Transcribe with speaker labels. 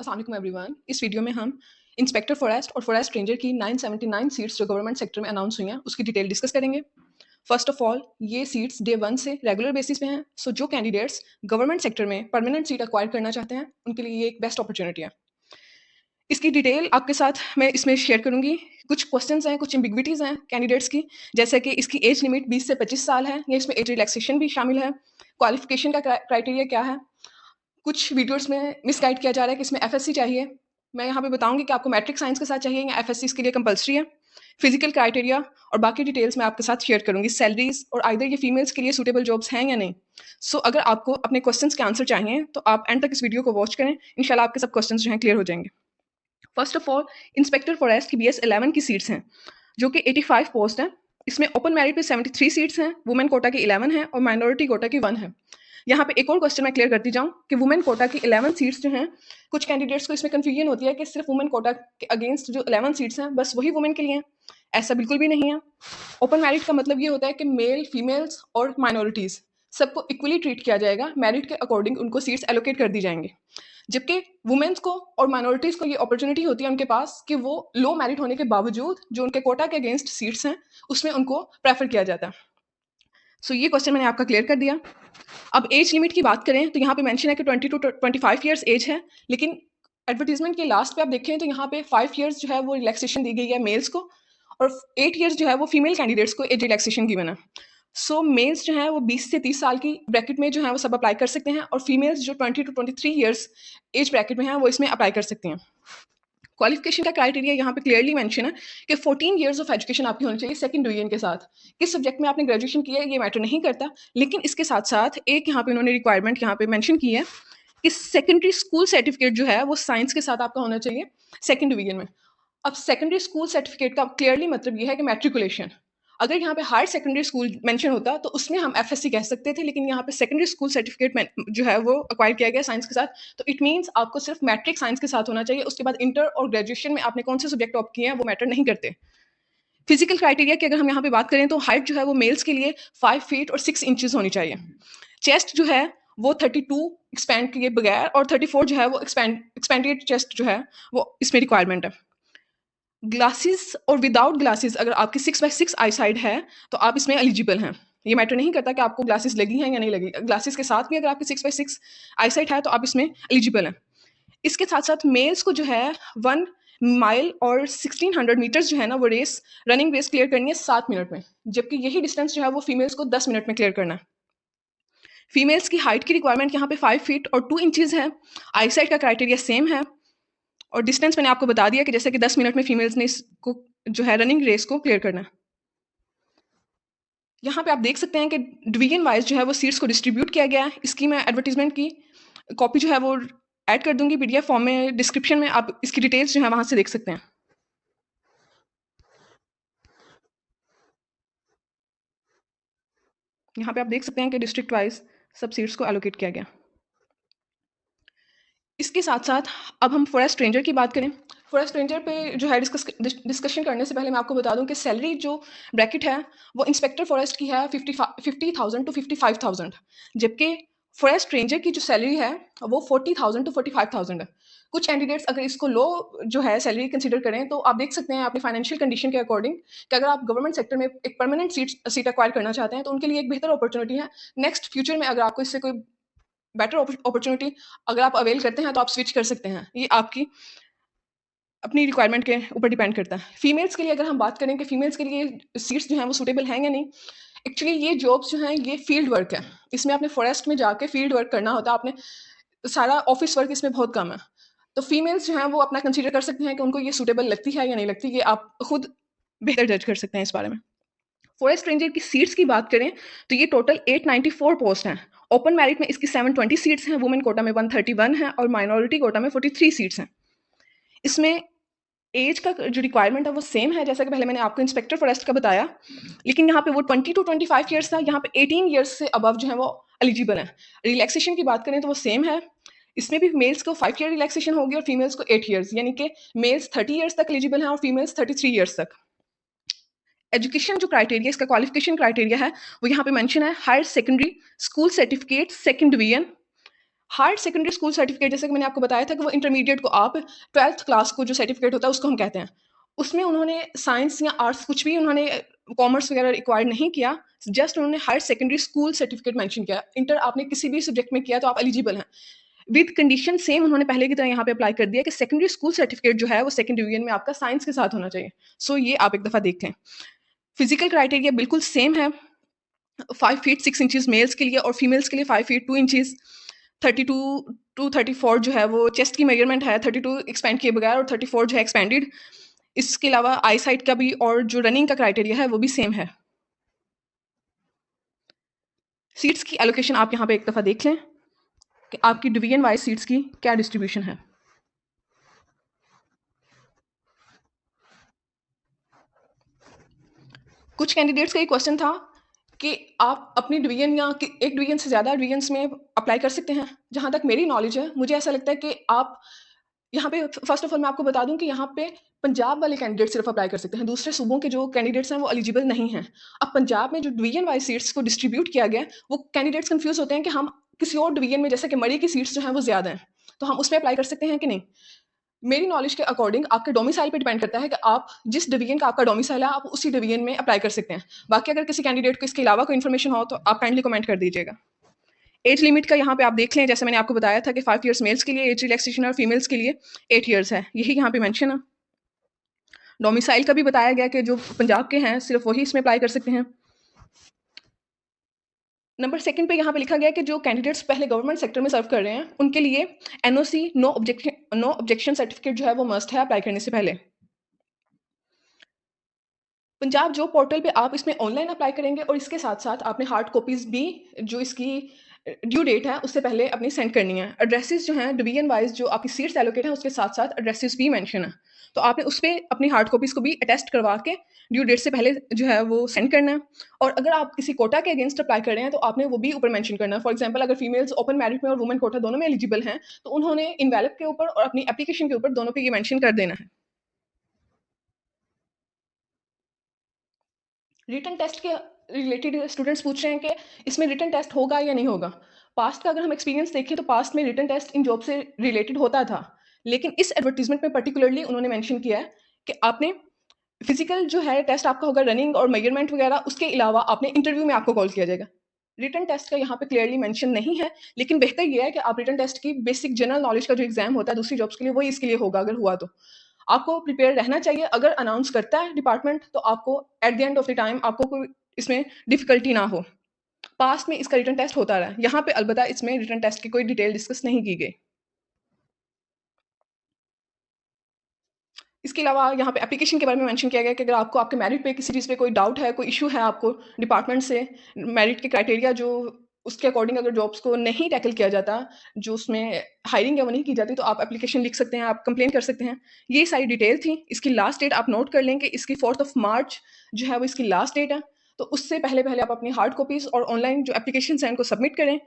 Speaker 1: अस्सलाम वालेकुम एवरीवन। इस वीडियो में हम इंस्पेक्टर फॉरेस्ट और फॉरेस्ट रेंजर की 979 सीट्स जो गवर्नमेंट सेक्टर में अनाउंस हुई हैं उसकी डिटेल डिस्कस करेंगे। फर्स्ट ऑफ ऑल ये सीट्स डे 1 से रेगुलर बेसिस पे हैं। सो जो कैंडिडेट्स गवर्नमेंट सेक्टर में परमानेंट सीट एक्वायर करना चाहते हैं उनके लिए ये एक बेस्ट अपॉर्चुनिटी है। इसकी डिटेल आपके साथ मैं इसमें शेयर करूंगी। कुछ क्वेश्चंस हैं, कुछ एम्बिग्विटीज़ हैं कैंडिडेट्स की, जैसे कि इसकी एज लिमिट 20 से 25 साल है या इसमें एज रिलैक्सेशन भी शामिल है, क्वालिफिकेशन का क्राइटेरिया क्या है। कुछ वीडियोस में मिसगाइड किया जा रहा है कि इसमें एफएससी चाहिए। मैं यहाँ पे बताऊंगी कि आपको मैट्रिक साइंस के साथ चाहिए या एफएससी इसके लिए कंपलसरी है। फिजिकल क्राइटेरिया और बाकी डिटेल्स मैं आपके साथ शेयर करूंगी। सैलरीज और आइदर ये फीमेल्स के लिए सूटेबल जॉब्स हैं या नहीं। सो अगर आपको अपने क्वेश्चंस के आंसर चाहिए तो आप एंड तक इस वीडियो को वॉच करें। इंशाल्लाह आपके सब क्वेश्चंस जो हैं क्लियर हो जाएंगे। First of all inspector forest की BS 11 की सीट्स हैं जो कि 85 पोस्ट हैं। इसमें ओपन मेरिट पे 73 सीट्स हैं, वुमेन कोटा की 11 है और माइनॉरिटी कोटा की 1 है। यहाँ पे एक और क्वेश्चन मैं क्लियर करती जाऊँ कि वुमेन कोटा की 11 सीट्स जो हैं, कुछ कैंडिडेट्स को इसमें कन्फ्यूजन होती है कि सिर्फ वुमेन कोटा के अगेंस्ट जो 11 सीट्स हैं बस वही वुमेन के लिए हैं। ऐसा बिल्कुल भी नहीं है। ओपन मेरिट का मतलब ये होता है कि मेल, फीमेल्स और माइनॉरिटीज़ सबको इक्वली ट्रीट किया जाएगा। मेरिट के अकॉर्डिंग उनको सीट्स एलोकेट कर दी जाएंगी। जबकि वुमेन्स को और माइनॉरिटीज़ को ये अपॉर्चुनिटी होती है उनके पास कि वो लो मेरिट होने के बावजूद जो उनके कोटा के अगेंस्ट सीट्स हैं उसमें उनको प्रेफर किया जाता है। सो ये क्वेश्चन मैंने आपका क्लियर कर दिया। अब एज लिमिट की बात करें तो यहाँ पे मेंशन है कि 20 टू 25 ईयर्स एज है, लेकिन एडवर्टीजमेंट के लास्ट पे आप देखें तो यहाँ पे 5 ईयर्स जो है वो रिलैक्सेशन दी गई है मेल्स को और 8 ईयर्स जो है वो फीमेल कैंडिडेट्स को एज रिलैक्सेशन गिवन है। सो मेल्स जो है वो 20 से 30 साल की ब्रैकेट में जो है वो सब अप्लाई कर सकते हैं और फीमेल्स जो 20 टू 23 ईयर्स एज ब्रैकेट में हैं वो इसमें अप्लाई कर सकती हैं। क्वालिफिकेशन का क्राइटेरिया यहाँ पे क्लियरली मेंशन है कि 14 इयर्स ऑफ एजुकेशन आपकी होनी चाहिए सेकंड डिवीजन के साथ। किस सब्जेक्ट में आपने ग्रेजुएशन किया है ये मैटर नहीं करता, लेकिन इसके साथ साथ एक यहाँ पे उन्होंने रिक्वायरमेंट यहाँ पे मेंशन की है कि सेकेंडरी स्कूल सर्टिफिकेट जो है वो साइंस के साथ आपका होना चाहिए सेकंड डिवीजन में। अब सेकेंडरी स्कूल सर्टिफिकेट का क्लियरली मतलब ये है कि मैट्रिकुलेशन। अगर यहाँ पे हायर सेकेंडरी स्कूल मेंशन होता तो उसमें हम एफएससी कह सकते थे, लेकिन यहाँ पे सेकेंडरी स्कूल सर्टिफिकेट जो है वो अक्वायर किया गया साइंस के साथ। तो इट मीन्स आपको सिर्फ मैट्रिक साइंस के साथ होना चाहिए। उसके बाद इंटर और ग्रेजुएशन में आपने कौन से सब्जेक्ट ऑप्ट किए हैं वो मैटर नहीं करते। फिजिकल क्राइटेरिया की अगर हम यहाँ पे बात करें तो हाइट जो है वो मेल्स के लिए 5 फीट और 6 इंचेस होनी चाहिए। चेस्ट जो है वो 32 एक्सपैंड किए बगैर और 34 जो है वो एक्सपैंडेड चेस्ट जो है वो इसमें रिक्वायरमेंट है। ग्लासेस और विदाउट ग्लासेस अगर आपकी 6/6 आई साइड है तो आप इसमें एलिजिबल हैं। ये मैटर नहीं करता कि आपको ग्लासेस लगी हैं या नहीं लगी। ग्लासेस के साथ भी अगर आपकी 6/6 आई साइड है तो आप इसमें एलिजिबल हैं। इसके साथ साथ मेल्स को जो है 1 माइल और 1600 मीटर्स जो है ना वो रेस, रनिंग रेस क्लियर करनी है 7 मिनट में, जबकि यही डिस्टेंस जो है वो फीमेल्स को 10 मिनट में क्लियर करना है। फीमेल्स की हाइट की रिक्वायरमेंट यहाँ पे 5 फीट और 2 इंचेस है। आई साइड का क्राइटेरिया सेम है और डिस्टेंस मैंने आपको बता दिया कि जैसे कि 10 मिनट में फीमेल्स ने इसको जो है रनिंग रेस को क्लियर करना है। यहाँ पे आप देख सकते हैं कि डिवीजन वाइज जो है वो सीट्स को डिस्ट्रीब्यूट किया गया है। इसकी मैं एडवर्टीजमेंट की कॉपी जो है वो ऐड कर दूंगी PDF फॉर्म में, डिस्क्रिप्शन में आप इसकी डिटेल्स जो है वहां से देख सकते हैं। यहाँ पे आप देख सकते हैं कि डिस्ट्रिक्ट वाइज सब सीट्स को एलोकेट किया गया। इसके साथ साथ अब हम फॉरेस्ट रेंजर की बात करें। फॉरेस्ट रेंजर पे जो है डिस्कशन करने से पहले मैं आपको बता दूं कि सैलरी जो ब्रैकेट है वो इंस्पेक्टर फॉरेस्ट की है 50,000 टू 55,000, जबकि फॉरेस्ट रेंजर की जो सैलरी है वो 40,000 टू 45,000 है। कुछ कैंडिडेट्स अगर इसको लो जो है सैलरी कंसीडर करें तो आप देख सकते हैं अपनी फाइनेंशियल कंडीशन के अकॉर्डिंग कि अगर आप गवर्नमेंट सेक्टर में एक परमानेंट सीट एक्वायर करना चाहते हैं तो उनके लिए एक बेहतर अपॉर्चुनिटी है। नेक्स्ट फ्यूचर में अगर आपको इससे कोई बेटर अपॉर्चुनिटी अगर आप अवेल करते हैं तो आप स्विच कर सकते हैं। ये आपकी अपनी रिक्वायरमेंट के ऊपर डिपेंड करता है। फीमेल्स के लिए अगर हम बात करें कि फीमेल्स के लिए सीट्स जो हैं वो सूटेबल हैं या नहीं, एक्चुअली ये जॉब्स जो हैं ये फील्ड वर्क है। इसमें आपने फॉरेस्ट में जाके फील्ड वर्क करना होता है, आपने सारा ऑफिस वर्क इसमें बहुत कम है। तो फीमेल्स जो हैं वो अपना कंसीडर कर सकते हैं कि उनको ये सूटेबल लगती है या नहीं लगती। ये आप खुद बेहतर जज कर सकते हैं इस बारे में। फॉरेस्ट रेंजर की सीट्स की बात करें तो ये टोटल 894 पोस्ट हैं। ओपन मेरिट में इसकी 720 सीट्स हैं, वुमेन कोटा में 131 है और माइनॉरिटी कोटा में 43 सीट्स हैं। इसमें एज का जो रिक्वायरमेंट है वो सेम है जैसा कि पहले मैंने आपको इंस्पेक्टर फॉरेस्ट का बताया, लेकिन यहाँ पे वो 20 टू 25 ईयर्स था, यहाँ पे 18 ईयर्स से अबव जो है वो एलिजिबल है। रिलैक्सेशन की बात करें तो वो सेम है। इसमें भी मेल्स को 5 ईयर रिलैक्सेशन होगी और फीमेल्स को 8 ईयर्स, यानी कि मेल्स 30 ईयर्स तक एलिजिबल हैं और फीमेल्स 33 ईयर्स तक। एजुकेशन जो क्राइटेरिया, इसका क्वालिफिकेशन क्राइटेरिया है वो यहाँ पे मेंशन है higher secondary school certificate second division, higher secondary school certificate जैसे कि मैंने आपको बताया था कि वो इंटरमीडिएट को आप 12th क्लास को जो सर्टिफिकेट होता है उसको हम कहते हैं। उसमें उन्होंने साइंस या आर्ट्स कुछ भी उन्होंने कॉमर्स वगैरह रिक्वायर्ड नहीं किया, जस्ट उन्होंने higher secondary school certificate mention किया। इंटर आपने किसी भी सब्जेक्ट में किया तो आप एलिजिबल हैं। विद कंडीशन सेम उन्होंने पहले की तरह यहाँ पे अप्लाई कर दिया कि सेकेंडरी स्कूल सर्टिफिकेट जो है वो सेकंड डिवीजन में आपका साइंस के साथ होना चाहिए। सो ये आप एक दफ़ा देख लें। फिजिकल क्राइटेरिया बिल्कुल सेम है। 5 फीट 6 इंचेस मेल्स के लिए और फीमेल्स के लिए 5 फीट 2 इंचेस 32 टू 34 जो है वो चेस्ट की मेजरमेंट है, 32 एक्सपेंड किए बगैर और 34 जो है एक्सपेंडेड। इसके अलावा आई साइट का भी और जो रनिंग का क्राइटेरिया है वो भी सेम है। सीट्स की एलोकेशन आप यहाँ पे एक दफ़ा देख लें कि आपकी डिवीजन वाइज सीट्स की क्या डिस्ट्रीब्यूशन है। कुछ कैंडिडेट्स का ये क्वेश्चन था कि आप अपनी डिवीजन या एक डिवीजन से ज़्यादा डिवीजन्स में अप्लाई कर सकते हैं। जहाँ तक मेरी नॉलेज है, मुझे ऐसा लगता है कि आप यहाँ पे फर्स्ट ऑफ ऑल मैं आपको बता दूँ कि यहाँ पे पंजाब वाले कैंडिडेट सिर्फ अप्लाई कर सकते हैं। दूसरे सूबों के जो कैंडिडेट्स हैं वो एलिजिबल नहीं हैं। अब पंजाब में जो डिवीजन वाइज सीट्स को डिस्ट्रीब्यूट किया गया है, वो कैंडिडेट्स कन्फ्यूज़ होते हैं कि हम किसी और डिवीजन में जैसे कि मरी की सीट्स जो हैं वो ज़्यादा हैं, तो हम उसमें अप्लाई कर सकते हैं कि नहीं? मेरी नॉलेज के अकॉर्डिंग आपके डोमिसाइल पे डिपेंड करता है कि आप जिस डिवीजन का आपका डोमिसाइल है, आप उसी डिवीजन में अप्लाई कर सकते हैं। बाकी अगर किसी कैंडिडेट को इसके अलावा कोई इन्फॉर्मेशन हो, तो आप काइंडली कमेंट कर दीजिएगा। एज लिमिट का यहाँ पे आप देख लें, जैसे मैंने आपको बताया था कि 5 इयर्स मेल्स के लिए एज रिलैक्सेशन और फीमेल्स के लिए 8 इयर्स है। यही यहाँ पे मेंशन है। डोमिसाइल का भी बताया गया कि जो पंजाब के हैं, सिर्फ वही इसमें अप्लाई कर सकते हैं। नंबर सेकंड पे यहाँ पे लिखा गया है कि जो कैंडिडेट्स पहले गवर्नमेंट सेक्टर में सर्व कर रहे हैं, उनके लिए एनओसी नो ऑब्जेक्शन सर्टिफिकेट जो है वो मस्ट है अप्लाई करने से पहले। पंजाब जॉब पोर्टल पे आप इसमें ऑनलाइन अप्लाई करेंगे और इसके साथ-साथ आपने हार्ड कॉपीज़ भी जो इसकी ड्यू डेट है उससे पहले अपनी सेंड करनी है। एड्रेसेस जो हैं डिवीजन वाइज़ जो आपकी सीट्स एलोकेट हैं उसके साथ-साथ एड्रेसेस भी मेंशन है। तो आपने उस पे अपनी हार्ड कॉपीज़ को भी अटेस्ट करवा के ड्यू डेट से पहले जो है वो सेंड करना है। और अगर आप किसी कोटा के अगेंस्ट अप्लाई कर रहे हैं तो आपने वो भी ऊपर मेंशन करना है। फॉर एग्ज़ाम्पल अगर फीमेल्स ओपन मेरिट में और वुमेन कोटा दोनों में एलिजिबल हैं, तो उन्होंने इनवैलिड के ऊपर और अपनी एप्लीकेशन के ऊपर दोनों पे ये मेंशन कर देना है। रिटन टेस्ट के रिलेटेड स्टूडेंट्स पूछ रहे हैं कि इसमें रिटन टेस्ट होगा या नहीं होगा। पास्ट का अगर हम एक्सपीरियंस देखें तो पास्ट में रिटन टेस्ट इन जॉब से रिलेटेड होता था। लेकिन इस एडवर्टाइजमेंट में पर्टिकुलरली उन्होंने मेंशन किया है कि आपने फिजिकल जो है टेस्ट आपका होगा रनिंग और मेजरमेंट वगैरह, उसके अलावा आपने इंटरव्यू में आपको कॉल किया जाएगा। रिटन टेस्ट का यहाँ पे क्लियरली मेंशन नहीं है, लेकिन बेहतर ये है कि आप रिटन टेस्ट की बेसिक जनरल नॉलेज का जो एग्जाम होता है दूसरी जॉब्स के लिए, वही इसके लिए होगा अगर हुआ तो। आपको प्रिपेयर रहना चाहिए। अगर अनाउंस करता है डिपार्टमेंट तो आपको at the end of the time आपको कोई इसमें डिफ़िकल्टी ना हो। पास्ट में इसका रिटन टेस्ट होता रहा है। यहाँ पे अलबत्ता इसमें रिटन टेस्ट की कोई डिटेल डिस्कस नहीं की गई। इसके अलावा यहाँ पे एप्लीकेशन के बारे में मेंशन किया गया है कि अगर आपको आपके मेरिट पे किसी चीज़ पे कोई डाउट है, कोई इश्यू है आपको डिपार्टमेंट से, मेरिट के क्राइटेरिया जो उसके अकॉर्डिंग अगर जॉब्स को नहीं टैकल किया जाता, जो उसमें हायरिंग है वो नहीं की जाती, तो आप एप्लीकेशन लिख सकते हैं, आप कंप्लेन कर सकते हैं। ये सारी डिटेल थी। इसकी लास्ट डेट आप नोट कर लें कि इसकी 4th ऑफ मार्च जो है वो इसकी लास्ट डेट है। तो उससे पहले-पहले आप अपनी हार्ड कॉपीज़ और ऑनलाइन जो एप्लीकेशंस हैं उनको सबमिट करें।